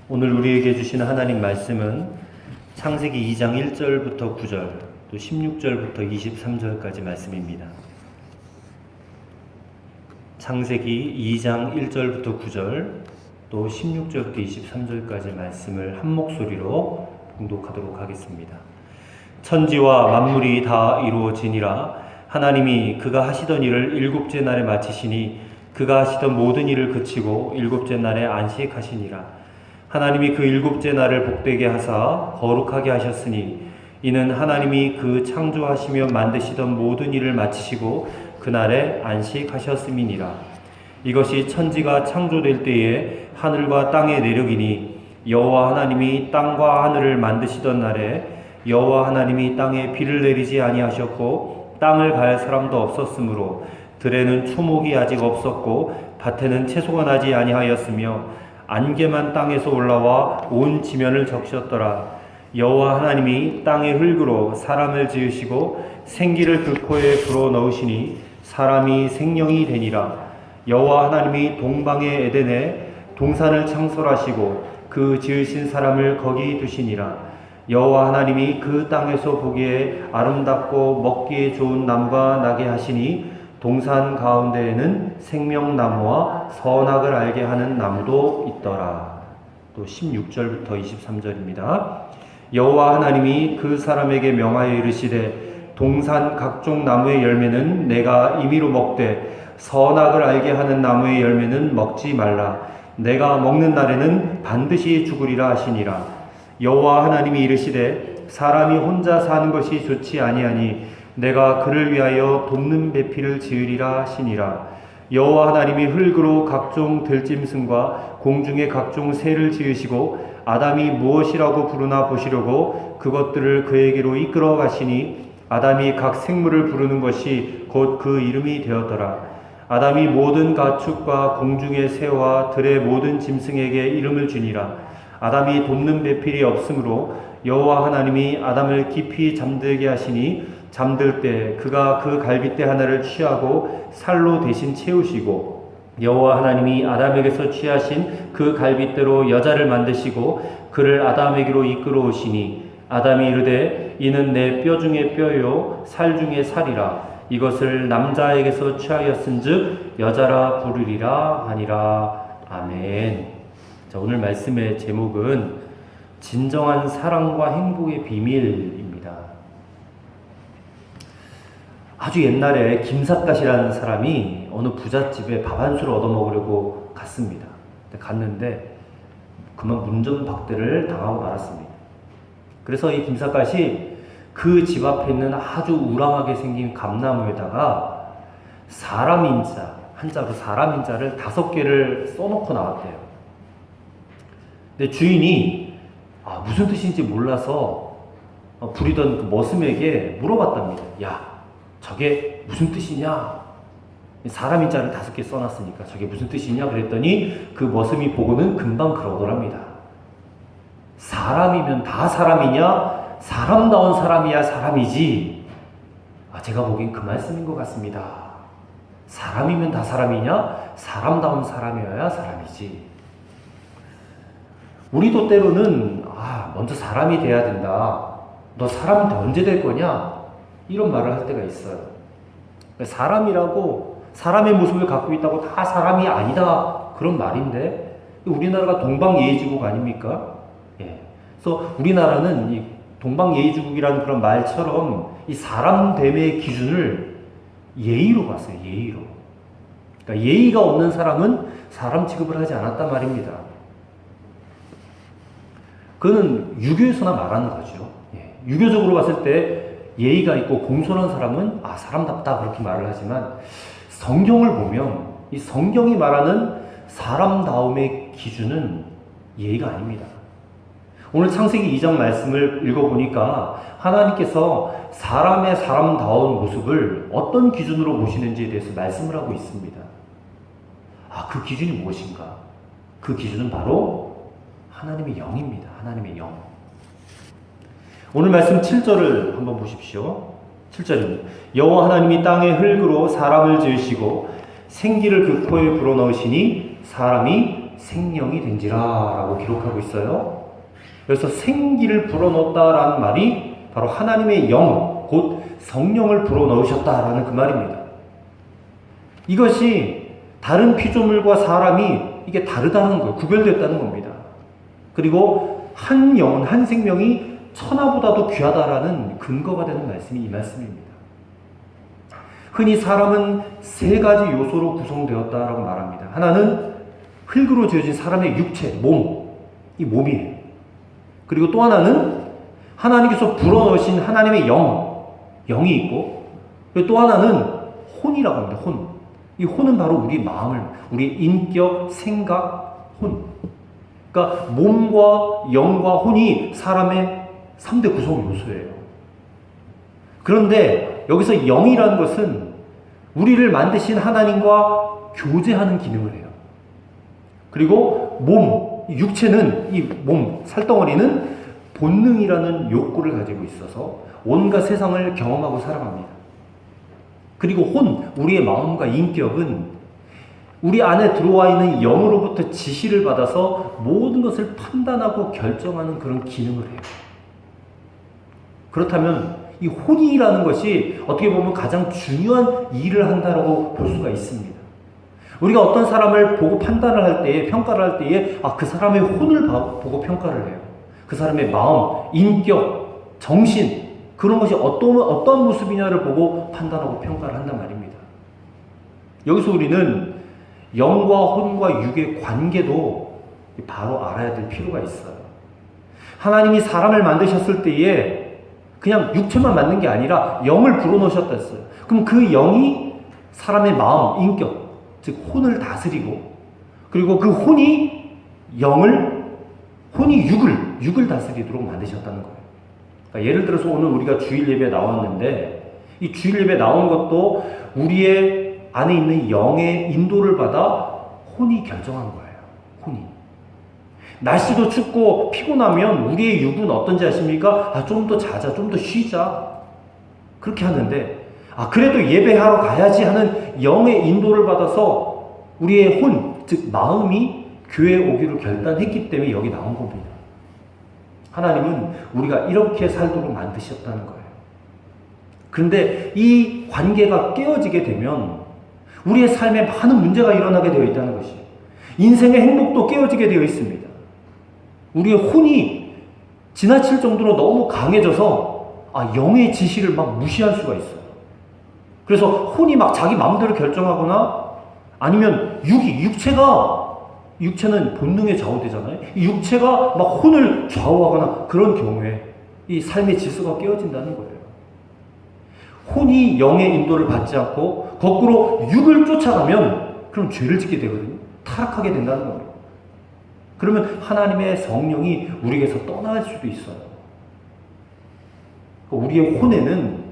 오늘 우리에게 주시는 하나님 말씀은 창세기 2장 1절부터 9절, 또 16절부터 23절까지 말씀입니다. 창세기 2장 1절부터 9절, 또 16절부터 23절까지 말씀을 한 목소리로 봉독하도록 하겠습니다. 천지와 만물이 다 이루어지니라. 하나님이 그가 하시던 일을 일곱째 날에 마치시니 그가 하시던 모든 일을 그치고 일곱째 날에 안식하시니라. 하나님이 그 일곱째 날을 복되게 하사 거룩하게 하셨으니 이는 하나님이 그 창조하시며 만드시던 모든 일을 마치시고 그날에 안식하셨음이니라. 이것이 천지가 창조될 때에 하늘과 땅의 내력이니 여호와 하나님이 땅과 하늘을 만드시던 날에 여호와 하나님이 땅에 비를 내리지 아니하셨고 땅을 갈 사람도 없었으므로 들에는 초목이 아직 없었고 밭에는 채소가 나지 아니하였으며 안개만 땅에서 올라와 온 지면을 적셨더라. 여호와 하나님이 땅의 흙으로 사람을 지으시고 생기를 그 코에 불어 넣으시니 사람이 생명이 되니라. 여호와 하나님이 동방의 에덴에 동산을 창설하시고 그 지으신 사람을 거기 두시니라. 여호와 하나님이 그 땅에서 보기에 아름답고 먹기에 좋은 나무가 나게 하시니 동산 가운데에는 생명나무와 선악을 알게 하는 나무도 있더라. 또 16절부터 23절입니다. 여호와 하나님이 그 사람에게 명하여 이르시되 동산 각종 나무의 열매는 내가 임의로 먹되 선악을 알게 하는 나무의 열매는 먹지 말라. 내가 먹는 날에는 반드시 죽으리라 하시니라. 여호와 하나님이 이르시되 사람이 혼자 사는 것이 좋지 아니하니 내가 그를 위하여 돕는 배필을 지으리라 하시니라. 여호와 하나님이 흙으로 각종 들짐승과 공중의 각종 새를 지으시고 아담이 무엇이라고 부르나 보시려고 그것들을 그에게로 이끌어 가시니 아담이 각 생물을 부르는 것이 곧 그 이름이 되었더라. 아담이 모든 가축과 공중의 새와 들의 모든 짐승에게 이름을 주니라. 아담이 돕는 배필이 없으므로 여호와 하나님이 아담을 깊이 잠들게 하시니 잠들 때 그가 그 갈빗대 하나를 취하고 살로 대신 채우시고 여호와 하나님이 아담에게서 취하신 그 갈빗대로 여자를 만드시고 그를 아담에게로 이끌어 오시니 아담이 이르되 이는 내 뼈 중에 뼈요 살 중에 살이라. 이것을 남자에게서 취하였은즉 여자라 부르리라 하니라. 아멘. 자, 오늘 말씀의 제목은 진정한 사랑과 행복의 비밀입니다. 아주 옛날에 김삿갓이라는 사람이 어느 부잣집에 밥 한 수를 얻어먹으려고 갔습니다. 갔는데 그만 문전박대를 당하고 말았습니다. 그래서 이 김삿갓이 그 집 앞에 있는 아주 우람하게 생긴 감나무에다가 사람인자, 한자로 사람인자를 5개를 써놓고 나왔대요. 근데 주인이 무슨 뜻인지 몰라서 부리던 그 머슴에게 물어봤답니다. 야, 저게 무슨 뜻이냐? 사람인자를 5개 써놨으니까 저게 무슨 뜻이냐? 그랬더니 그 머슴이 보고는 금방 그러더랍니다. 사람이면 다 사람이냐? 사람다운 사람이야 사람이지. 제가 보기엔 그 말씀인 것 같습니다. 사람이면 다 사람이냐? 사람다운 사람이어야 사람이지. 우리도 때로는 먼저 사람이 돼야 된다. 너 사람이 언제 될 거냐? 이런 말을 할 때가 있어요. 사람이라고 사람의 모습을 갖고 있다고 다 사람이 아니다. 그런 말인데 우리나라가 동방예의지국 아닙니까? 예. 그래서 우리나라는 이 동방예의지국이라는 그런 말처럼 이 사람됨의 기준을 예의로 봤어요. 예의로. 그러니까 예의가 없는 사람은 사람 취급을 하지 않았단 말입니다. 그거는 유교에서나 말하는 거죠. 예. 유교적으로 봤을 때 예의가 있고 공손한 사람은 사람답다 그렇게 말을 하지만 성경을 보면 이 성경이 말하는 사람다움의 기준은 예의가 아닙니다. 오늘 창세기 2장 말씀을 읽어보니까 하나님께서 사람의 사람다운 모습을 어떤 기준으로 보시는지에 대해서 말씀을 하고 있습니다. 그 기준이 무엇인가? 그 기준은 바로 하나님의 영입니다. 하나님의 영. 오늘 말씀 7절을 한번 보십시오. 7절입니다. 여호와 하나님이 땅의 흙으로 사람을 지으시고 생기를 그 코에 불어넣으시니 사람이 생명이 된지라 라고 기록하고 있어요. 그래서 생기를 불어넣었다라는 말이 바로 하나님의 영, 곧 성령을 불어넣으셨다라는 그 말입니다. 이것이 다른 피조물과 사람이 이게 다르다는 거예요. 구별됐다는 겁니다. 그리고 한 영혼, 한 생명이 천하보다도 귀하다라는 근거가 되는 말씀이 이 말씀입니다. 흔히 사람은 세 가지 요소로 구성되었다라고 말합니다. 하나는 흙으로 지어진 사람의 육체, 몸, 이 몸이에요. 그리고 또 하나는 하나님께서 불어넣으신 하나님의 영이 있고, 그리고 또 하나는 혼이라고 합니다. 혼. 이 혼은 바로 우리 마음을, 우리 인격, 생각, 혼. 그러니까 몸과 영과 혼이 사람의 3대 구성 요소예요. 그런데 여기서 영이라는 것은 우리를 만드신 하나님과 교제하는 기능을 해요. 그리고 몸, 육체는, 이 몸, 살덩어리는 본능이라는 욕구를 가지고 있어서 온갖 세상을 경험하고 살아갑니다. 그리고 혼, 우리의 마음과 인격은 우리 안에 들어와 있는 영으로부터 지시를 받아서 모든 것을 판단하고 결정하는 그런 기능을 해요. 그렇다면 이 혼이라는 것이 어떻게 보면 가장 중요한 일을 한다고 볼 수가 있습니다. 우리가 어떤 사람을 보고 판단을 할 때에, 평가를 할 때에, 그 사람의 혼을 보고 평가를 해요. 그 사람의 마음, 인격, 정신, 그런 것이 어떤 모습이냐를 보고 판단하고 평가를 한단 말입니다. 여기서 우리는 영과 혼과 육의 관계도 바로 알아야 될 필요가 있어요. 하나님이 사람을 만드셨을 때에 그냥 육체만 만든 게 아니라 영을 불어넣으셨다 했어요. 그럼 그 영이 사람의 마음, 인격, 즉 혼을 다스리고, 그리고 그 혼이 육을 다스리도록 만드셨다는 거예요. 그러니까 예를 들어서 오늘 우리가 주일 예배에 나왔는데, 이 주일 예배에 나온 것도 우리의 안에 있는 영의 인도를 받아 혼이 결정한 거예요. 혼이. 날씨도 춥고 피곤하면 우리의 육은 어떤지 아십니까? 좀 더 자자, 좀 더 쉬자. 그렇게 하는데, 그래도 예배하러 가야지 하는 영의 인도를 받아서 우리의 혼, 즉 마음이 교회에 오기로 결단했기 때문에 여기 나온 겁니다. 하나님은 우리가 이렇게 살도록 만드셨다는 거예요. 그런데 이 관계가 깨어지게 되면 우리의 삶에 많은 문제가 일어나게 되어 있다는 것이, 인생의 행복도 깨어지게 되어 있습니다. 우리의 혼이 지나칠 정도로 너무 강해져서 영의 지시를 막 무시할 수가 있어요. 그래서 혼이 막 자기 마음대로 결정하거나, 아니면 육체는 본능에 좌우되잖아요. 이 육체가 막 혼을 좌우하거나 그런 경우에 이 삶의 질서가 깨어진다는 거예요. 혼이 영의 인도를 받지 않고 거꾸로 육을 쫓아가면 그럼 죄를 짓게 되거든요. 타락하게 된다는 거예요. 그러면 하나님의 성령이 우리에게서 떠날 수도 있어요. 우리의 혼에는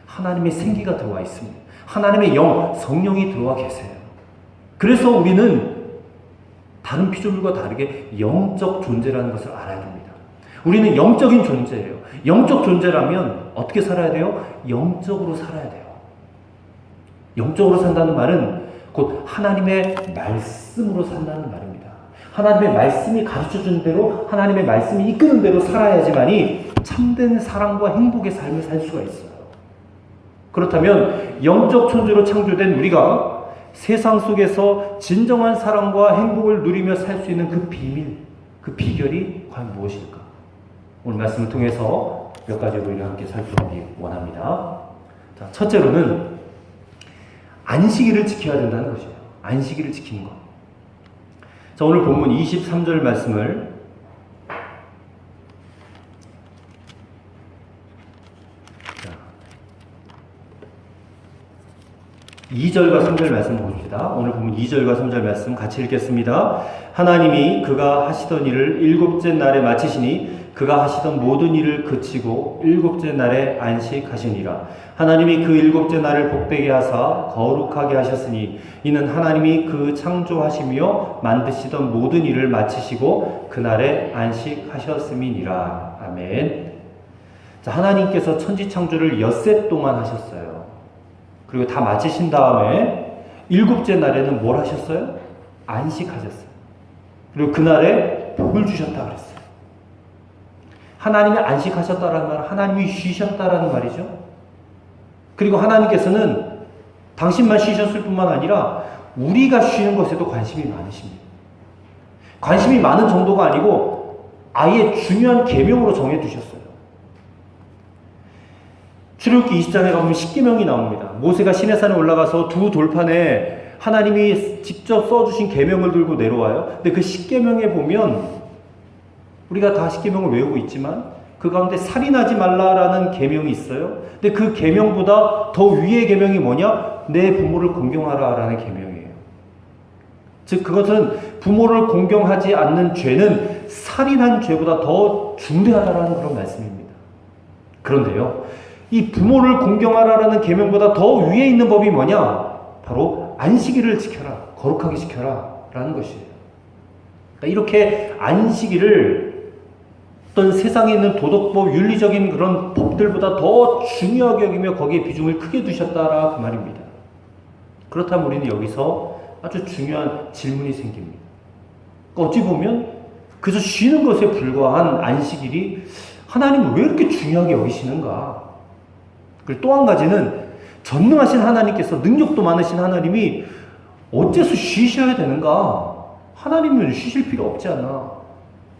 하나님의 생기가 들어와 있습니다. 하나님의 영, 성령이 들어와 계세요. 그래서 우리는 다른 피조물과 다르게 영적 존재라는 것을 알아야 됩니다. 우리는 영적인 존재예요. 영적 존재라면 어떻게 살아야 돼요? 영적으로 살아야 돼요. 영적으로 산다는 말은 곧 하나님의 말씀으로 산다는 말입니다. 하나님의 말씀이 가르쳐준 대로, 하나님의 말씀이 이끄는 대로 살아야지만이 참된 사랑과 행복의 삶을 살 수가 있어요. 그렇다면 영적 존재로 창조된 우리가 세상 속에서 진정한 사랑과 행복을 누리며 살 수 있는 그 비밀, 그 비결이 과연 무엇일까? 오늘 말씀을 통해서 몇 가지로 우리가 함께 살펴보기 원합니다. 자, 첫째로는 안식일을 지켜야 된다는 것이에요. 안식일을 지키는 것. 자, 오늘 본문 23절 말씀을 2절과 3절 말씀 봅시다. 오늘 보면 2절과 3절 말씀 같이 읽겠습니다. 하나님이 그가 하시던 일을 일곱째 날에 마치시니 그가 하시던 모든 일을 그치고 일곱째 날에 안식하시니라. 하나님이 그 일곱째 날을 복되게 하사 거룩하게 하셨으니 이는 하나님이 그 창조하시며 만드시던 모든 일을 마치시고 그날에 안식하셨음이니라. 아멘. 자, 하나님께서 천지 창조를 엿새 동안 하셨어요. 그리고 다 마치신 다음에 일곱째 날에는 뭘 하셨어요? 안식하셨어요. 그리고 그날에 복을 주셨다 그랬어요. 하나님이 안식하셨다라는 말은 하나님이 쉬셨다라는 말이죠. 그리고 하나님께서는 당신만 쉬셨을 뿐만 아니라 우리가 쉬는 것에도 관심이 많으십니다. 관심이 많은 정도가 아니고 아예 중요한 계명으로 정해두셨어요. 출애굽기 20장에 가보면 십계명이 나옵니다. 모세가 시내산에 올라가서 두 돌판에 하나님이 직접 써주신 계명을 들고 내려와요. 근데 그 십계명에 보면 우리가 다 십계명을 외우고 있지만 그 가운데 살인하지 말라라는 계명이 있어요. 근데 그 계명보다 더 위의 계명이 뭐냐? 내 부모를 공경하라라는 계명이에요. 즉 그것은 부모를 공경하지 않는 죄는 살인한 죄보다 더 중대하다라는 그런 말씀입니다. 그런데요, 이 부모를 공경하라라는 계명보다 더 위에 있는 법이 뭐냐? 바로 안식일을 지켜라, 거룩하게 지켜라라는 것이에요. 그러니까 이렇게 안식일을 어떤 세상에 있는 도덕법, 윤리적인 그런 법들보다 더 중요하게 여기며 거기에 비중을 크게 두셨다라 그 말입니다. 그렇다면 우리는 여기서 아주 중요한 질문이 생깁니다. 어찌 보면 그저 쉬는 것에 불과한 안식일이 하나님은 왜 이렇게 중요하게 여기시는가? 그리고 또 한 가지는 전능하신 하나님께서, 능력도 많으신 하나님이 어째서 쉬셔야 되는가? 하나님은 쉬실 필요 없지 않나?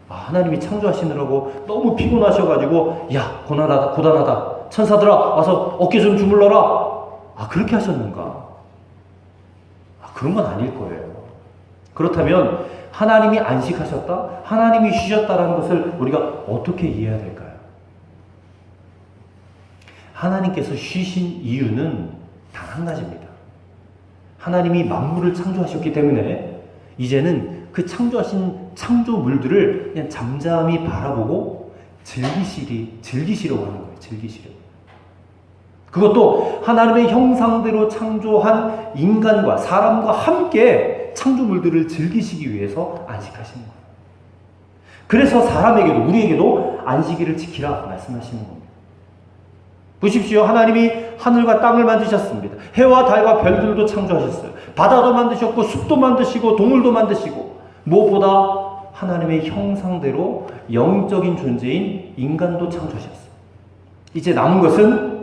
하나님이 창조하시느라고 너무 피곤하셔가지고 야 고단하다 천사들아 와서 어깨 좀 주물러라, 그렇게 하셨는가? 그런 건 아닐 거예요. 그렇다면 하나님이 안식하셨다, 하나님이 쉬셨다라는 것을 우리가 어떻게 이해해야 될까요? 하나님께서 쉬신 이유는 단 한 가지입니다. 하나님이 만물을 창조하셨기 때문에 이제는 그 창조하신 창조물들을 그냥 잠잠히 바라보고 즐기시려고 하는 거예요. 즐기시려고. 그것도 하나님의 형상대로 창조한 인간과 사람과 함께 창조물들을 즐기시기 위해서 안식하시는 거예요. 그래서 사람에게도, 우리에게도 안식일을 지키라 말씀하시는 겁니다. 보십시오. 하나님이 하늘과 땅을 만드셨습니다. 해와 달과 별들도 창조하셨어요. 바다도 만드셨고 숲도 만드시고 동물도 만드시고, 무엇보다 하나님의 형상대로 영적인 존재인 인간도 창조하셨어요. 이제 남은 것은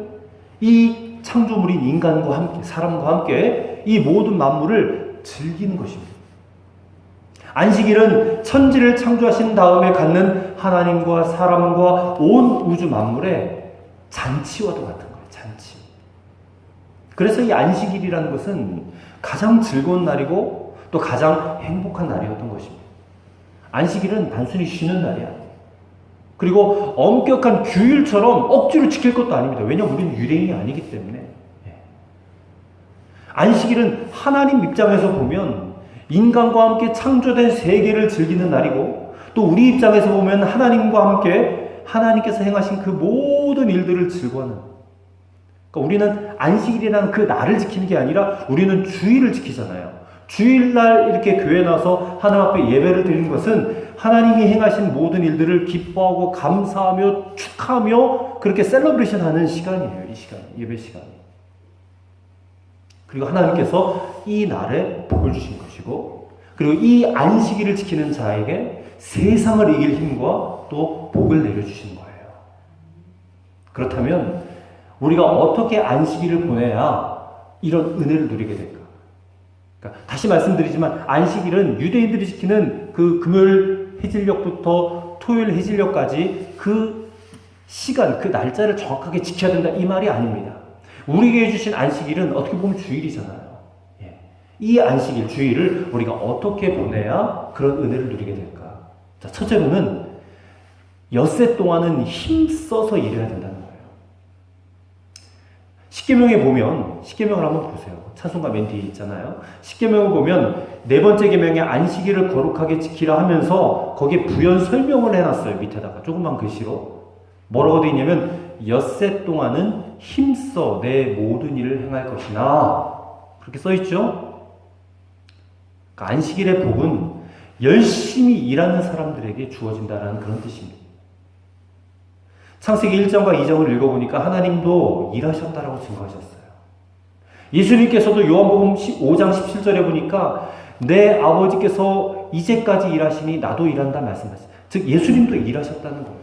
이 창조물인 인간과 함께, 사람과 함께 이 모든 만물을 즐기는 것입니다. 안식일은 천지를 창조하신 다음에 갖는 하나님과 사람과 온 우주 만물의 잔치와도 같은 거예요. 잔치. 그래서 이 안식일이라는 것은 가장 즐거운 날이고 또 가장 행복한 날이었던 것입니다. 안식일은 단순히 쉬는 날이 아니에요. 그리고 엄격한 규율처럼 억지로 지킬 것도 아닙니다. 왜냐하면 우리는 유대인이 아니기 때문에. 안식일은 하나님 입장에서 보면 인간과 함께 창조된 세계를 즐기는 날이고, 또 우리 입장에서 보면 하나님과 함께 하나님께서 행하신 그 모든 일들을 즐거워하는, 그러니까 우리는 안식일이라는 그 날을 지키는 게 아니라 우리는 주일을 지키잖아요. 주일날 이렇게 교회에 나와서 하나님 앞에 예배를 드리는 것은 하나님이 행하신 모든 일들을 기뻐하고 감사하며 축하하며 그렇게 셀러브레이션 하는 시간이에요. 이 시간, 예배 시간이. 그리고 하나님께서 이 날에 복을 주신 것이고, 그리고 이 안식일을 지키는 자에게 세상을 이길 힘과 또 복을 내려주시는 거예요. 그렇다면 우리가 어떻게 안식일을 보내야 이런 은혜를 누리게 될까? 그러니까 다시 말씀드리지만 안식일은 유대인들이 지키는 그 금요일 해질녘부터 토요일 해질녘까지 그 시간, 그 날짜를 정확하게 지켜야 된다, 이 말이 아닙니다. 우리에게 해주신 안식일은 어떻게 보면 주일이잖아요. 이 안식일, 주일을 우리가 어떻게 보내야 그런 은혜를 누리게 될까? 자, 첫째로는 엿새 동안은 힘써서 일해야 된다는 거예요. 십계명에 보면, 십계명을 한번 보세요. 찬송가 맨 뒤에 있잖아요. 십계명을 보면 네 번째 계명에 안식일을 거룩하게 지키라 하면서 거기에 부연 설명을 해놨어요. 밑에다가 조그만 글씨로. 뭐라고 되어 있냐면 엿새 동안은 힘써 내 모든 일을 행할 것이나, 그렇게 써있죠. 그러니까 안식일의 복은 열심히 일하는 사람들에게 주어진다는 그런 뜻입니다. 창세기 1장과 2장을 읽어보니까 하나님도 일하셨다라고 증거하셨어요. 예수님께서도 요한복음 5장 17절에 보니까 내 아버지께서 이제까지 일하시니 나도 일한다 말씀하셨어요. 즉 예수님도 일하셨다는 거예요.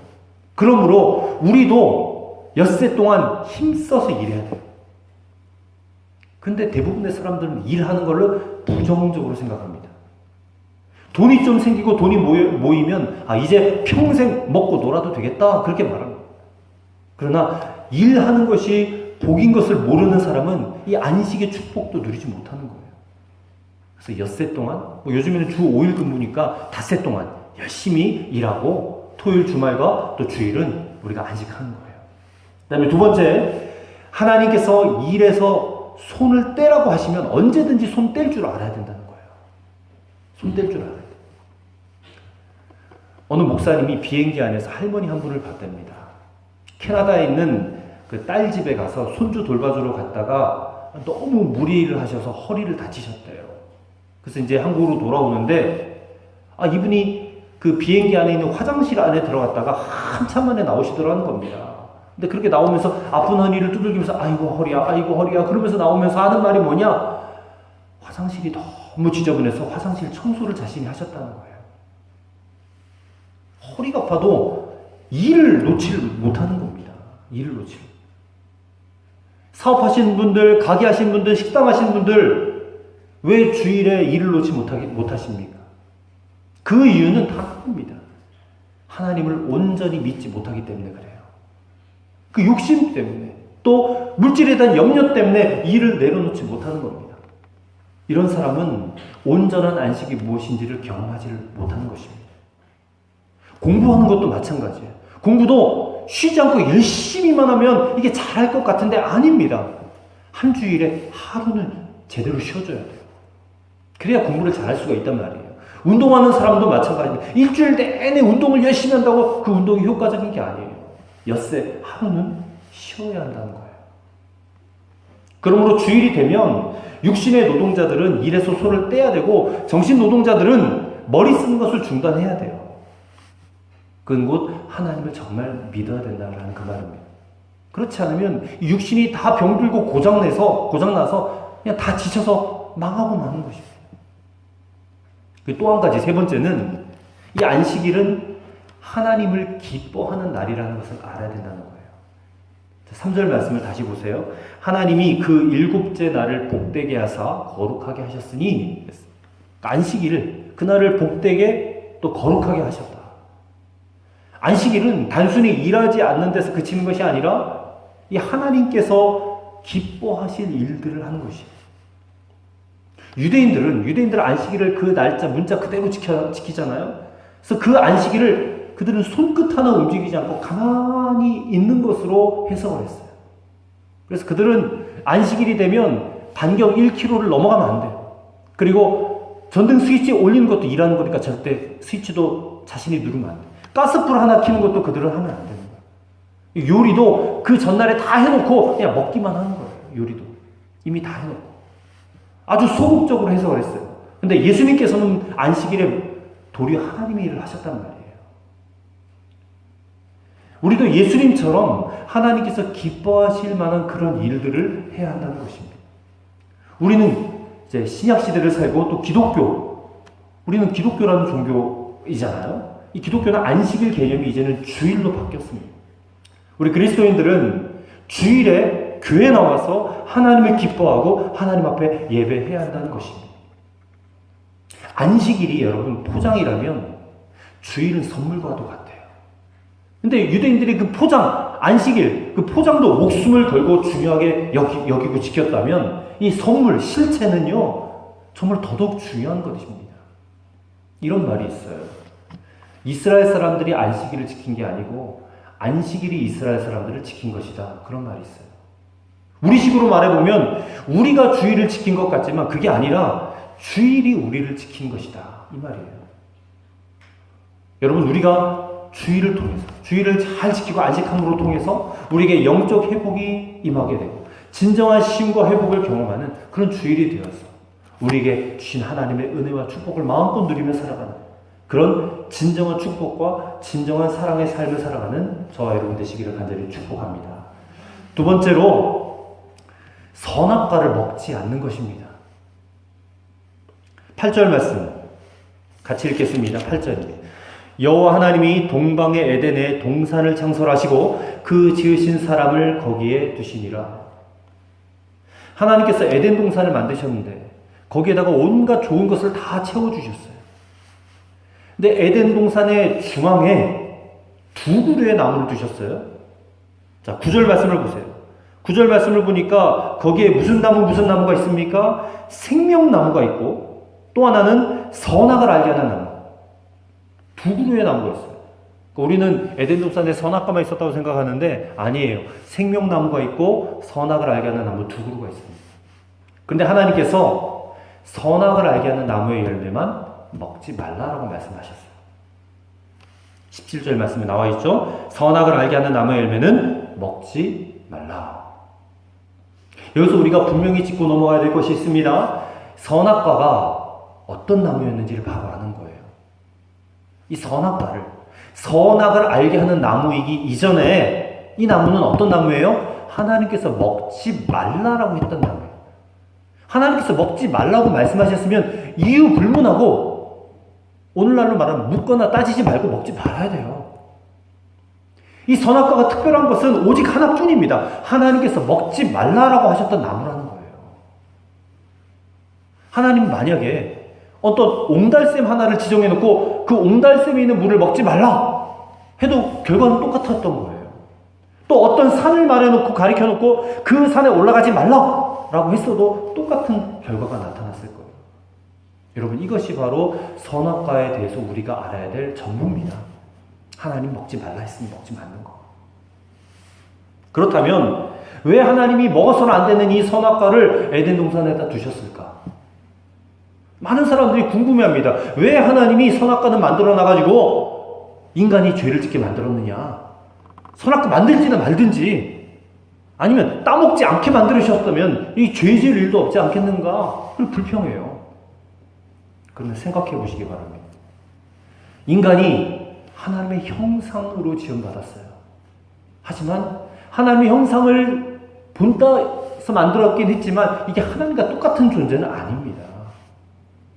그러므로 우리도 엿새 동안 힘써서 일해야 돼요. 근데 대부분의 사람들은 일하는 걸로 부정적으로 생각합니다. 돈이 좀 생기고 돈이 모이면 이제 평생 먹고 놀아도 되겠다 그렇게 말합니다. 그러나 일하는 것이 복인 것을 모르는 사람은 이 안식의 축복도 누리지 못하는 거예요. 그래서 엿새 동안 요즘에는 주 5일 근무니까 닷새 동안 열심히 일하고 토요일 주말과 또 주일은 우리가 안식하는 거예요. 그 다음에 두 번째, 하나님께서 일에서 손을 떼라고 하시면 언제든지 손 뗄 줄 알아야 된다는 거예요. 손 뗄 줄 알아야 돼요. 어느 목사님이 비행기 안에서 할머니 한 분을 봤답니다. 캐나다에 있는 그 딸 집에 가서 손주 돌봐주러 갔다가 너무 무리를 하셔서 허리를 다치셨대요. 그래서 이제 한국으로 돌아오는데 이분이 그 비행기 안에 있는 화장실 안에 들어갔다가 한참 만에 나오시더라는 겁니다. 근데 그렇게 나오면서 아픈 허리를 두들기면서 아이고 허리야 그러면서 나오면서 하는 말이 뭐냐? 화장실이 너무 지저분해서 화장실 청소를 자신이 하셨다는 거예요. 허리가 아파도 일을 놓지 못하는 겁니다. 일을 놓지. 사업하시는 분들, 가게 하시는 분들, 식당 하시는 분들 왜 주일에 일을 놓지 못하십니까? 그 이유는 다 합니다. 하나님을 온전히 믿지 못하기 때문에 그래요. 그 욕심 때문에 또 물질에 대한 염려 때문에 일을 내려놓지 못하는 겁니다. 이런 사람은 온전한 안식이 무엇인지를 경험하지를 못하는 것입니다. 공부하는 것도 마찬가지예요. 공부도 쉬지 않고 열심히만 하면 이게 잘할 것 같은데 아닙니다. 한 주일에 하루는 제대로 쉬어줘야 돼요. 그래야 공부를 잘할 수가 있단 말이에요. 운동하는 사람도 마찬가지입니다. 일주일 내내 운동을 열심히 한다고 그 운동이 효과적인 게 아니에요. 엿새 하루는 쉬어야 한다는 거예요. 그러므로 주일이 되면 육신의 노동자들은 일에서 손을 떼야 되고 정신 노동자들은 머리 쓰는 것을 중단해야 돼요. 그건 곧 하나님을 정말 믿어야 된다는 그 말입니다. 그렇지 않으면 육신이 다 병들고 고장나서 그냥 다 지쳐서 망하고 마는 것입니다. 또 한 가지, 세 번째는 이 안식일은 하나님을 기뻐하는 날이라는 것을 알아야 된다는 거예요. 3절 말씀을 다시 보세요. 하나님이 그 일곱째 날을 복되게 하사 거룩하게 하셨으니 안식일을 그날을 복되게 또 거룩하게 하셨다. 안식일은 단순히 일하지 않는 데서 그치는 것이 아니라 이 하나님께서 기뻐하실 일들을 하는 것이에요. 유대인들은 안식일을 그 날짜 문자 그대로 지키잖아요. 그래서 그 안식일을 그들은 손끝 하나 움직이지 않고 가만히 있는 것으로 해석을 했어요. 그래서 그들은 안식일이 되면 반경 1km를 넘어가면 안 돼요. 그리고 전등 스위치 올리는 것도 일하는 거니까 절대 스위치도 자신이 누르면 안 돼요. 가스불 하나 켜는 것도 그들은 하면 안 되는 거예요. 요리도 그 전날에 다 해놓고 그냥 먹기만 하는 거예요. 요리도 이미 다 해놓고 아주 소극적으로 해석을 했어요. 근데 예수님께서는 안식일에 도리어 하나님의 일을 하셨단 말이에요. 우리도 예수님처럼 하나님께서 기뻐하실 만한 그런 일들을 해야 한다는 것입니다. 우리는 이제 신약 시대를 살고 또 우리는 기독교라는 종교이잖아요. 이 기독교는 안식일 개념이 이제는 주일로 바뀌었습니다. 우리 그리스도인들은 주일에 교회에 나와서 하나님을 기뻐하고 하나님 앞에 예배해야 한다는 것입니다. 안식일이 여러분 포장이라면 주일은 선물과도 같아요. 근데 유대인들이 그 안식일, 그 포장도 목숨을 걸고 중요하게 여기고 지켰다면 이 선물, 실체는요, 정말 더더욱 중요한 것입니다. 이런 말이 있어요. 이스라엘 사람들이 안식일을 지킨 게 아니고 안식일이 이스라엘 사람들을 지킨 것이다. 그런 말이 있어요. 우리식으로 말해보면 우리가 주일을 지킨 것 같지만 그게 아니라 주일이 우리를 지킨 것이다. 이 말이에요. 여러분, 우리가 주일을 통해서, 주일을 잘 지키고 안식함으로 통해서 우리에게 영적 회복이 임하게 되고 진정한 쉼과 회복을 경험하는 그런 주일이 되어서 우리에게 주신 하나님의 은혜와 축복을 마음껏 누리며 살아가는 그런 진정한 축복과 진정한 사랑의 삶을 살아가는 저와 여러분 되시기를 간절히 축복합니다. 두 번째로 선악과를 먹지 않는 것입니다. 8절 말씀 같이 읽겠습니다. 8절입니다. 여호와 하나님이 동방의 에덴에 동산을 창설하시고 그 지으신 사람을 거기에 두시니라. 하나님께서 에덴 동산을 만드셨는데 거기에다가 온갖 좋은 것을 다 채워주셨어요. 근데 에덴 동산의 중앙에 두 그루의 나무를 두셨어요. 자, 9절 말씀을 보세요. 9절 말씀을 보니까 거기에 무슨 나무가 있습니까? 생명나무가 있고 또 하나는 선악을 알게 하는 나무. 두 그루의 나무가 있어요. 그러니까 우리는 에덴 동산에 선악과만 있었다고 생각하는데 아니에요. 생명나무가 있고 선악을 알게 하는 나무 두 그루가 있습니다. 그런데 하나님께서 선악을 알게 하는 나무의 열매만 먹지 말라라고 말씀하셨어요. 17절 말씀에 나와 있죠. 선악을 알게 하는 나무의 열매는 먹지 말라. 여기서 우리가 분명히 짚고 넘어가야 될 것이 있습니다. 선악과가 어떤 나무였는지를 바로 아는 거예요. 이 선악을 알게 하는 나무이기 이전에 이 나무는 어떤 나무예요? 하나님께서 먹지 말라라고 했던 나무예요. 하나님께서 먹지 말라고 말씀하셨으면 이유 불문하고 오늘날로 말하면 묻거나 따지지 말고 먹지 말아야 돼요. 이 선악과가 특별한 것은 오직 하나뿐입니다. 하나님께서 먹지 말라라고 하셨던 나무라는 거예요. 하나님 만약에 어떤 옹달샘 하나를 지정해 놓고 그 옹달샘에 있는 물을 먹지 말라 해도 결과는 똑같았던 거예요. 또 어떤 산을 말해놓고 가리켜놓고 그 산에 올라가지 말라라고 했어도 똑같은 결과가 나타났을 거예요. 여러분, 이것이 바로 선악과에 대해서 우리가 알아야 될 전부입니다. 하나님 먹지 말라 했으니 먹지 말는 거. 그렇다면 왜 하나님이 먹어서는 안 되는 이 선악과를 에덴 동산에다 두셨을까? 많은 사람들이 궁금해합니다. 왜 하나님이 선악과는 만들어 놔가지고 인간이 죄를 짓게 만들었느냐? 선악과 만들지는 말든지 아니면 따먹지 않게 만들으셨다면 이 죄 지을 일도 없지 않겠는가? 불평해요. 그러면 생각해 보시기 바랍니다. 인간이 하나님의 형상으로 지음받았어요. 하지만 하나님의 형상을 본따서 만들었긴 했지만 이게 하나님과 똑같은 존재는 아닙니다.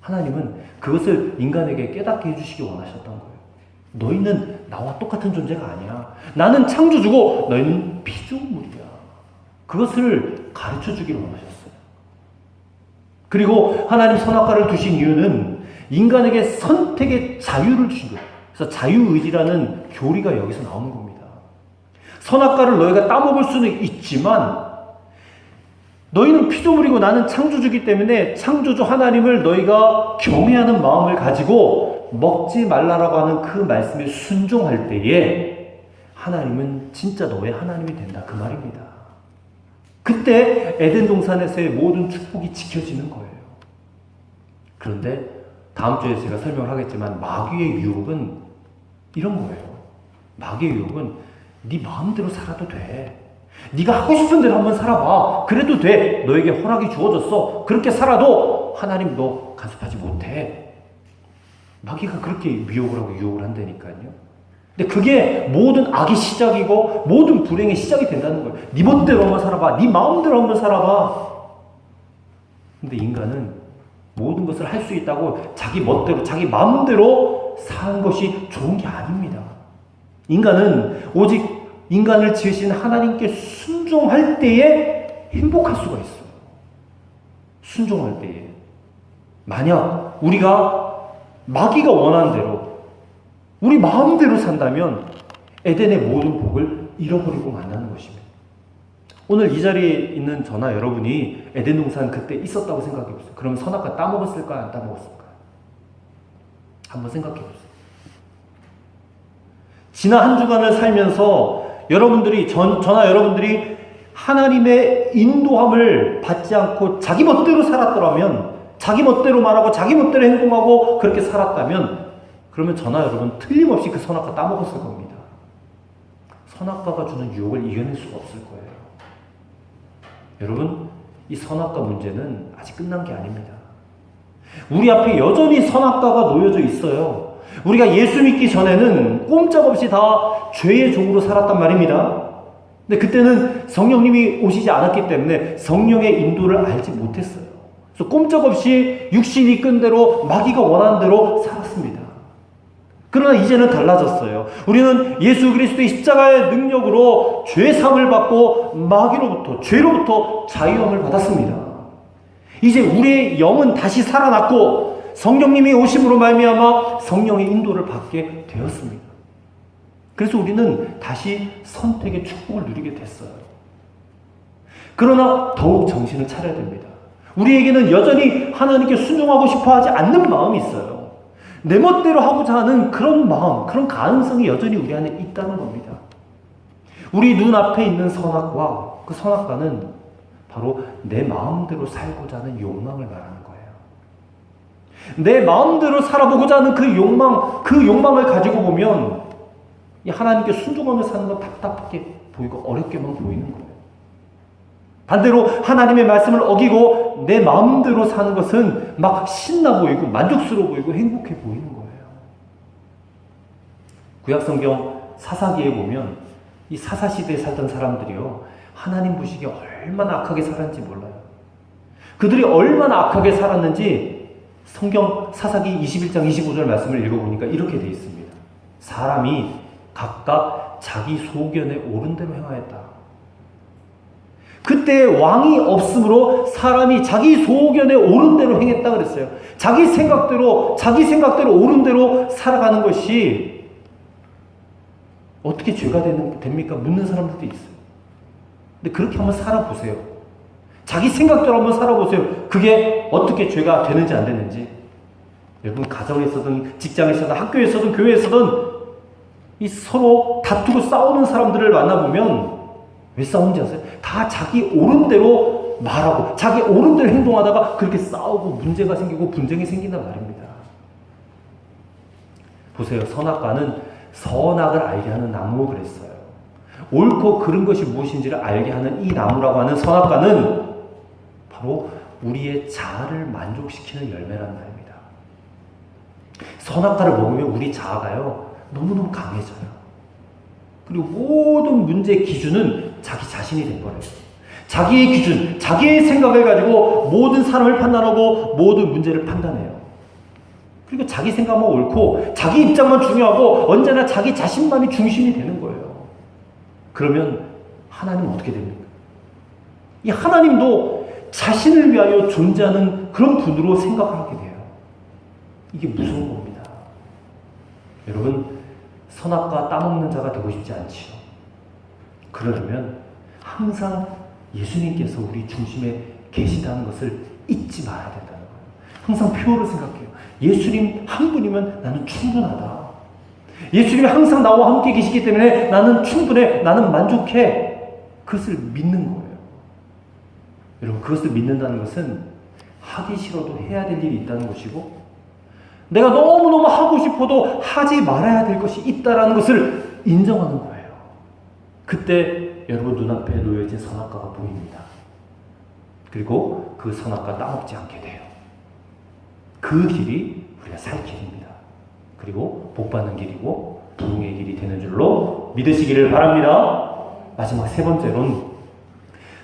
하나님은 그것을 인간에게 깨닫게 해주시기 원하셨던 거예요. 너희는 나와 똑같은 존재가 아니야. 나는 창조주고 너희는 피조물이야. 그것을 가르쳐 주기를 원하셨어요. 그리고 하나님 선악과를 두신 이유는 인간에게 선택의 자유를 주신 거예요. 그래서 자유의지라는 교리가 여기서 나오는 겁니다. 선악과를 너희가 따먹을 수는 있지만 너희는 피조물이고 나는 창조주기 때문에 창조주 하나님을 너희가 경외하는 마음을 가지고 먹지 말라라고 하는 그 말씀에 순종할 때에 하나님은 진짜 너의 하나님이 된다, 그 말입니다. 그때 에덴 동산에서의 모든 축복이 지켜지는 거예요. 그런데 다음 주에 제가 설명을 하겠지만 마귀의 유혹은 이런 거예요. 마귀의 유혹은 네 마음대로 살아도 돼. 네가 하고 싶은 대로 한번 살아봐. 그래도 돼. 너에게 허락이 주어졌어. 그렇게 살아도 하나님 너 간섭하지 못해. 마귀가 그렇게 미혹을 하고 유혹을 한다니까요. 근데 그게 모든 악의 시작이고 모든 불행의 시작이 된다는 거예요. 네 멋대로 한번 살아봐. 네 마음대로 한번 살아봐. 근데 인간은 모든 것을 할 수 있다고 자기 멋대로 자기 마음대로 사는 것이 좋은 게 아닙니다. 인간은 오직 인간을 지으신 하나님께 순종할 때에 행복할 수가 있어요. 순종할 때에. 만약 우리가 마귀가 원하는 대로 우리 마음대로 산다면 에덴의 모든 복을 잃어버리고 만나는 것입니다. 오늘 이 자리에 있는 저나 여러분이 에덴 동산 그때 있었다고 생각해 보세요. 그럼 선악과 따먹었을까요? 안 따먹었을까요? 한번 생각해 보세요. 지난 한 주간을 살면서 여러분들이 저나 여러분들이 하나님의 인도함을 받지 않고 자기 멋대로 살았더라면, 자기 멋대로 말하고 자기 멋대로 행동하고 그렇게 살았다면, 그러면 저나 여러분 틀림없이 그 선악과 따먹었을 겁니다. 선악과가 주는 유혹을 이겨낼 수가 없을 거예요. 여러분, 이 선악과 문제는 아직 끝난 게 아닙니다. 우리 앞에 여전히 선악과가 놓여져 있어요. 우리가 예수 믿기 전에는 꼼짝없이 다 죄의 종으로 살았단 말입니다. 근데 그때는 성령님이 오시지 않았기 때문에 성령의 인도를 알지 못했어요. 그래서 꼼짝없이 육신이 끈 대로 마귀가 원하는 대로 살았습니다. 그러나 이제는 달라졌어요. 우리는 예수 그리스도의 십자가의 능력으로 죄사함을 받고 마귀로부터, 죄로부터 자유함을 받았습니다. 이제 우리의 영은 다시 살아났고 성령님이 오심으로 말미암아 성령의 인도를 받게 되었습니다. 그래서 우리는 다시 선택의 축복을 누리게 됐어요. 그러나 더욱 정신을 차려야 됩니다. 우리에게는 여전히 하나님께 순종하고 싶어 하지 않는 마음이 있어요. 내 멋대로 하고자 하는 그런 마음, 그런 가능성이 여전히 우리 안에 있다는 겁니다. 우리 눈앞에 있는 선악과 그 선악과는 바로 내 마음대로 살고자 하는 욕망을 말하는 거예요. 내 마음대로 살아보고자 하는 그 욕망을 가지고 보면 하나님께 순종하며 사는 건 답답하게 보이고 어렵게만 보이는 거예요. 반대로 하나님의 말씀을 어기고 내 마음대로 사는 것은 막 신나 보이고 만족스러워 보이고 행복해 보이는 거예요. 구약성경 사사기에 보면 이 사사시대에 살던 사람들이요, 하나님 보시기에 얼마나 악하게 살았는지 몰라요. 그들이 얼마나 악하게 살았는지 성경 사사기 21장 25절 말씀을 읽어보니까 이렇게 되어 있습니다. 사람이 각각 자기 소견에 옳은 대로 행하였다. 그때 왕이 없으므로 사람이 자기 소견에 옳은 대로 행했다 그랬어요. 자기 생각대로 옳은 대로 살아가는 것이 어떻게 죄가 됩니까? 묻는 사람들도 있어요. 근데 그렇게 한번 살아보세요. 자기 생각대로 한번 살아보세요. 그게 어떻게 죄가 되는지 안 되는지. 여러분 가정에서든 직장에서든 학교에서든 교회에서든 이 서로 다투고 싸우는 사람들을 만나보면 왜 싸우는지 아세요? 다 자기 옳은 대로 말하고 자기 옳은 대로 행동하다가 그렇게 싸우고 문제가 생기고 분쟁이 생긴단 말입니다. 보세요. 선악과는 선악을 알게 하는 나무 그랬어요. 옳고 그른 것이 무엇인지를 알게 하는 이 나무라고 하는 선악과는 바로 우리의 자아를 만족시키는 열매란 말입니다. 선악과를 먹으면 우리 자아가요 너무너무 강해져요. 그리고 모든 문제의 기준은 자기 자신이 돼버려요. 자기의 기준, 자기의 생각을 가지고 모든 사람을 판단하고 모든 문제를 판단해요. 그리고 자기 생각만 옳고 자기 입장만 중요하고 언제나 자기 자신만이 중심이 되는 거예요. 그러면 하나님은 어떻게 됩니까? 이 하나님도 자신을 위하여 존재하는 그런 분으로 생각을 하게 돼요. 이게 무서운 겁니다. 여러분, 선악과 따먹는 자가 되고 싶지 않지요. 그러려면 항상 예수님께서 우리 중심에 계시다는 것을 잊지 말아야 된다는 거예요. 항상 표를 생각해요. 예수님 한 분이면 나는 충분하다. 예수님이 항상 나와 함께 계시기 때문에 나는 충분해, 나는 만족해. 그것을 믿는 거예요. 여러분, 그것을 믿는다는 것은 하기 싫어도 해야 될 일이 있다는 것이고 내가 너무너무 하고 싶어도 하지 말아야 될 것이 있다는 것을 인정하는 거예요. 그때 여러분 눈앞에 놓여진 선악과가 보입니다. 그리고 그 선악과 따먹지 않게 돼요. 그 길이 우리가 살 길입니다. 그리고 복받는 길이고 부흥의 길이 되는 줄로 믿으시기를 바랍니다. 마지막 세 번째로는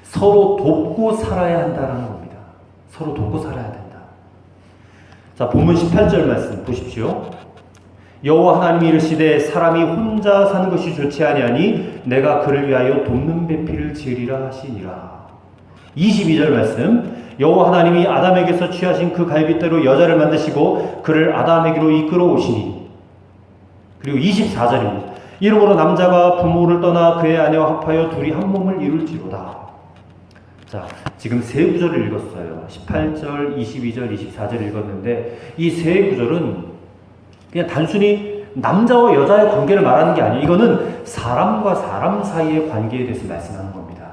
서로 돕고 살아야 한다는 겁니다. 서로 돕고 살아야 된다. 자, 본문 18절 말씀 보십시오. 여호와 하나님이 이르시되 사람이 혼자 사는 것이 좋지 아니하니 내가 그를 위하여 돕는 배필을 지으리라 하시니라. 22절 말씀. 여호와 하나님이 아담에게서 취하신 그 갈빗대로 여자를 만드시고 그를 아담에게로 이끌어 오시니. 그리고 24절입니다. 이러므로 남자가 부모를 떠나 그의 아내와 합하여 둘이 한 몸을 이룰지로다. 자, 지금 세 구절을 읽었어요. 18절, 22절, 24절 읽었는데 이 세 구절은 그냥 단순히 남자와 여자의 관계를 말하는 게 아니에요. 이거는 사람과 사람 사이의 관계에 대해서 말씀하는 겁니다.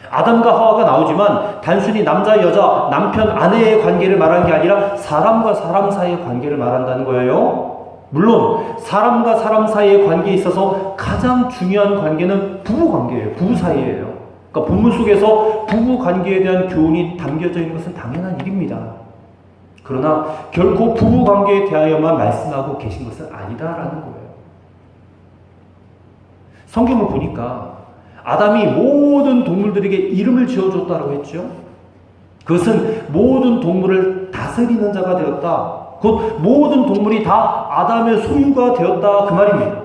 아담과 하와가 나오지만 단순히 남자, 여자, 남편, 아내의 관계를 말하는 게 아니라 사람과 사람 사이의 관계를 말한다는 거예요. 물론 사람과 사람 사이의 관계에 있어서 가장 중요한 관계는 부부 관계예요. 부부 사이예요. 그러니까 본문 속에서 부부 관계에 대한 교훈이 담겨져 있는 것은 당연한 일입니다. 그러나 결코 부부 관계에 대하여만 말씀하고 계신 것은 아니다라는 거예요. 성경을 보니까 아담이 모든 동물들에게 이름을 지어줬다고 했죠. 그것은 모든 동물을 다스리는 자가 되었다. 곧 모든 동물이 다 아담의 소유가 되었다 그 말입니다.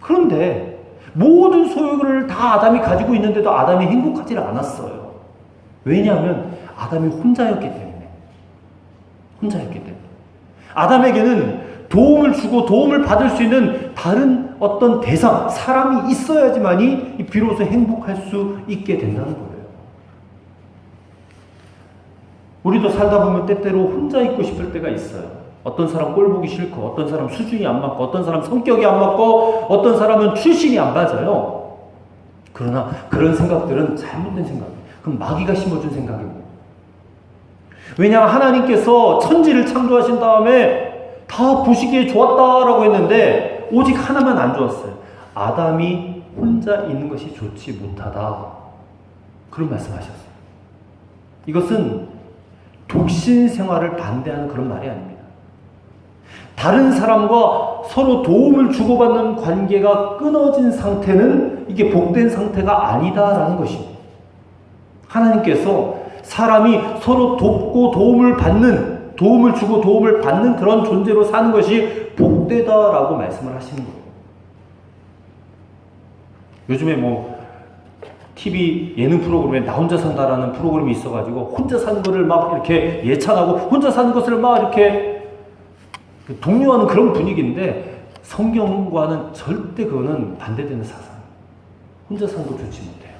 그런데 모든 소유를 다 아담이 가지고 있는데도 아담이 행복하지 않았어요. 왜냐하면 아담이 혼자였기 때문에. 혼자였기 때문에. 아담에게는 도움을 주고 도움을 받을 수 있는 다른 어떤 대상, 사람이 있어야지만이 비로소 행복할 수 있게 된다는 거예요. 우리도 살다 보면 때때로 혼자 있고 싶을 때가 있어요. 어떤 사람 꼴 보기 싫고, 어떤 사람 수준이 안 맞고, 어떤 사람 성격이 안 맞고, 어떤 사람은 출신이 안 맞아요. 그러나 그런 생각들은 잘못된 생각이에요. 그럼 마귀가 심어준 생각이고. 왜냐하면 하나님께서 천지를 창조하신 다음에 다 보시기에 좋았다라고 했는데 오직 하나만 안 좋았어요. 아담이 혼자 있는 것이 좋지 못하다. 그런 말씀하셨어요. 이것은 독신 생활을 반대하는 그런 말이 아닙니다. 다른 사람과 서로 도움을 주고받는 관계가 끊어진 상태는 이게 복된 상태가 아니다라는 것입니다. 하나님께서 사람이 서로 돕고 도움을 주고 도움을 받는 그런 존재로 사는 것이 복되다라고 말씀을 하시는 거예요. 요즘에 TV 예능 프로그램에 나 혼자 산다라는 프로그램이 있어가지고 혼자 사는 거를 막 이렇게 예찬하고 혼자 사는 것을 막 이렇게 독려하는 그런 분위기인데 성경과는 절대 그거는 반대되는 사상. 혼자 사는 거 좋지 못해요.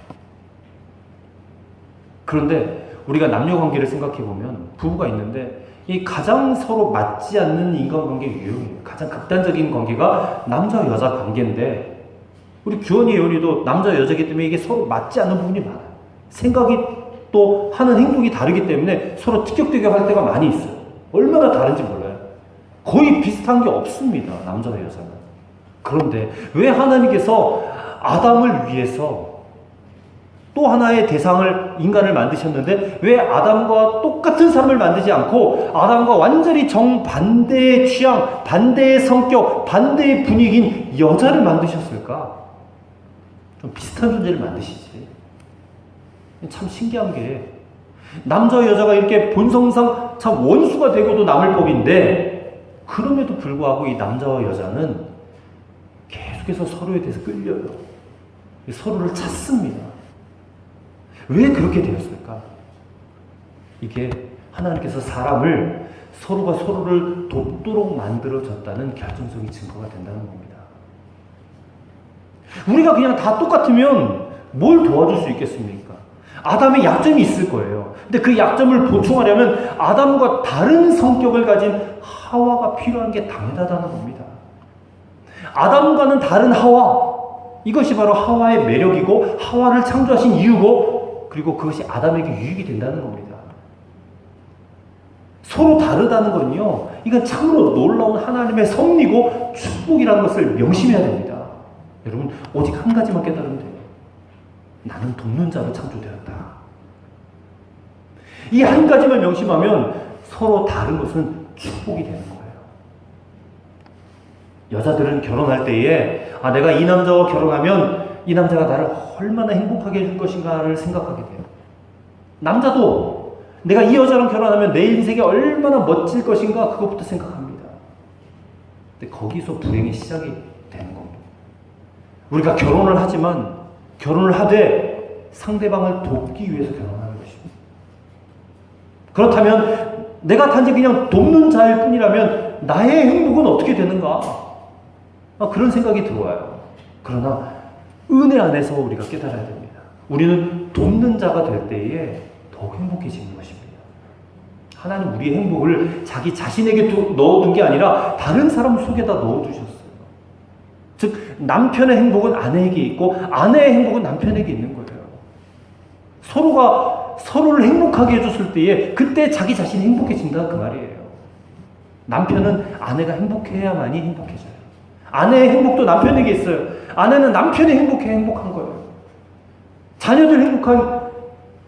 그런데 우리가 남녀 관계를 생각해 보면 부부가 있는데 이 가장 서로 맞지 않는 인간관계 유형이에요. 가장 극단적인 관계가 남자 여자 관계인데 우리 규원이 예원이도 남자 여자이기 때문에 이게 서로 맞지 않는 부분이 많아요. 생각이 또 하는 행동이 다르기 때문에 서로 티격태격할 때가 많이 있어요. 얼마나 다른지 몰라요. 거의 비슷한 게 없습니다. 남자와 여자는. 그런데 왜 하나님께서 아담을 위해서 또 하나의 대상을 인간을 만드셨는데 왜 아담과 똑같은 사람을 만들지 않고 아담과 완전히 정반대의 취향, 반대의 성격, 반대의 분위기인 여자를 만드셨을까? 좀 비슷한 존재를 만드시지. 참 신기한 게 남자와 여자가 이렇게 본성상 참 원수가 되고도 남을 법인데 그럼에도 불구하고 이 남자와 여자는 계속해서 서로에 대해서 끌려요. 서로를 찾습니다. 왜 그렇게 되었을까? 이게 하나님께서 사람을 서로가 서로를 돕도록 만들어졌다는 결정적인 증거가 된다는 겁니다. 우리가 그냥 다 똑같으면 뭘 도와줄 수 있겠습니까? 아담의 약점이 있을 거예요. 근데 그 약점을 보충하려면 아담과 다른 성격을 가진 하와가 필요한 게 당연하다는 겁니다. 아담과는 다른 하와, 이것이 바로 하와의 매력이고 하와를 창조하신 이유고 그리고 그것이 아담에게 유익이 된다는 겁니다. 서로 다르다는 건요, 이건 참으로 놀라운 하나님의 섭리고 축복이라는 것을 명심해야 됩니다. 여러분, 오직 한 가지만 깨달으면 돼요. 나는 돕는 자로 창조되었다. 이 한 가지만 명심하면 서로 다른 것은 축복이 되는 거예요. 여자들은 결혼할 때에 내가 이 남자와 결혼하면 이 남자가 나를 얼마나 행복하게 해줄 것인가를 생각하게 돼요. 남자도 내가 이 여자랑 결혼하면 내 인생이 얼마나 멋질 것인가 그것부터 생각합니다. 근데 거기서 불행의 시작이 되는 겁니다. 우리가 결혼을 하지만 결혼을 하되 상대방을 돕기 위해서 결혼하는 것입니다. 그렇다면 내가 단지 그냥 돕는 자일 뿐이라면 나의 행복은 어떻게 되는가? 그런 생각이 들어와요. 그러나 은혜 안에서 우리가 깨달아야 됩니다. 우리는 돕는 자가 될 때에 더욱 행복해지는 것입니다. 하나님 우리의 행복을 자기 자신에게 넣어둔 게 아니라 다른 사람 속에다 넣어두셨어요. 즉 남편의 행복은 아내에게 있고 아내의 행복은 남편에게 있는 거예요. 서로가 서로를 행복하게 해줬을 때에 그때 자기 자신이 행복해진다 그 말이에요. 남편은 아내가 행복해야만이 행복해져요. 아내의 행복도 남편에게 있어요. 아내는 남편이 행복한 거예요. 자녀들 행복한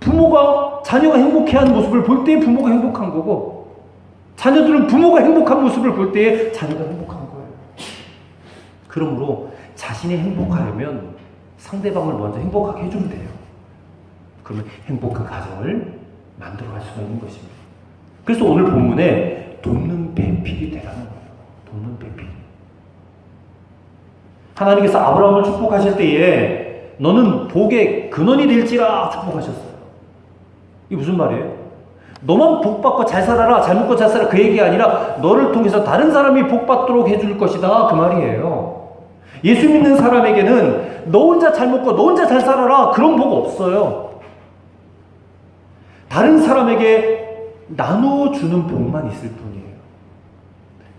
부모가 자녀가 행복해하는 모습을 볼 때에 부모가 행복한 거고 자녀들은 부모가 행복한 모습을 볼 때에 자녀가 행복한 거예요. 그러므로 자신이 행복하려면 상대방을 먼저 행복하게 해주면 돼요. 그러면 행복한 가정을 만들어갈 수가 있는 것입니다. 그래서 오늘 본문에 돕는 배필이 되라는 거예요. 돕는 배필. 하나님께서 아브라함을 축복하실 때에 너는 복의 근원이 될지라 축복하셨어요. 이게 무슨 말이에요? 너만 복받고 잘 살아라, 잘 먹고 잘 살아, 그 얘기가 아니라 너를 통해서 다른 사람이 복받도록 해줄 것이다, 그 말이에요. 예수 믿는 사람에게는 너 혼자 잘 먹고 너 혼자 잘 살아라, 그런 복 없어요. 다른 사람에게 나눠주는 복만 있을 뿐이에요.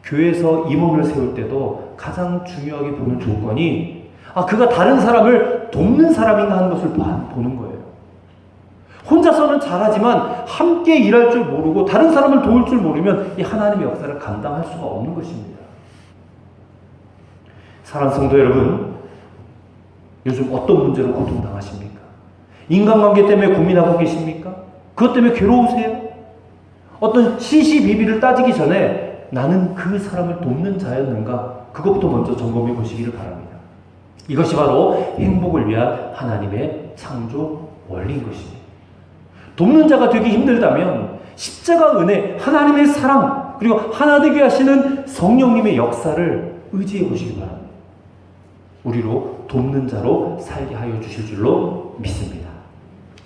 교회에서 임원을 세울 때도 가장 중요하게 보는 조건이 그가 다른 사람을 돕는 사람인가 하는 것을 보는 거예요. 혼자서는 잘하지만 함께 일할 줄 모르고 다른 사람을 도울 줄 모르면 이 하나님의 역사를 감당할 수가 없는 것입니다. 사랑하는 성도 여러분, 요즘 어떤 문제로 고통당하십니까? 인간관계 때문에 고민하고 계십니까? 그것 때문에 괴로우세요? 어떤 시시비비를 따지기 전에 나는 그 사람을 돕는 자였는가? 그것부터 먼저 점검해 보시기를 바랍니다. 이것이 바로 행복을 위한 하나님의 창조 원리인 것입니다. 돕는 자가 되기 힘들다면 십자가 은혜, 하나님의 사랑, 그리고 하나 되게 하시는 성령님의 역사를 의지해 보시기 바랍니다. 우리로 돕는 자로 살게 하여 주실 줄로 믿습니다.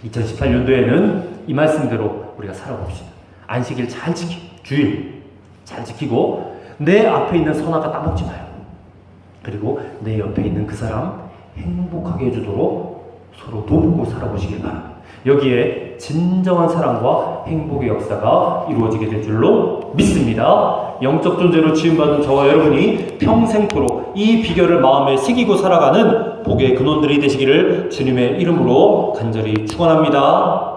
2018년도에는 이 말씀대로 우리가 살아봅시다. 안식일 잘 지키고, 주일 잘 지키고, 내 앞에 있는 선악과 따먹지 마요. 그리고 내 옆에 있는 그 사람 행복하게 해주도록 서로 돕고 살아보시길 바랍니다. 여기에 진정한 사랑과 행복의 역사가 이루어지게 될 줄로 믿습니다. 영적 존재로 지음받은 저와 여러분이 평생토록 이 비결을 마음에 새기고 살아가는 복의 근원들이 되시기를 주님의 이름으로 간절히 축원합니다.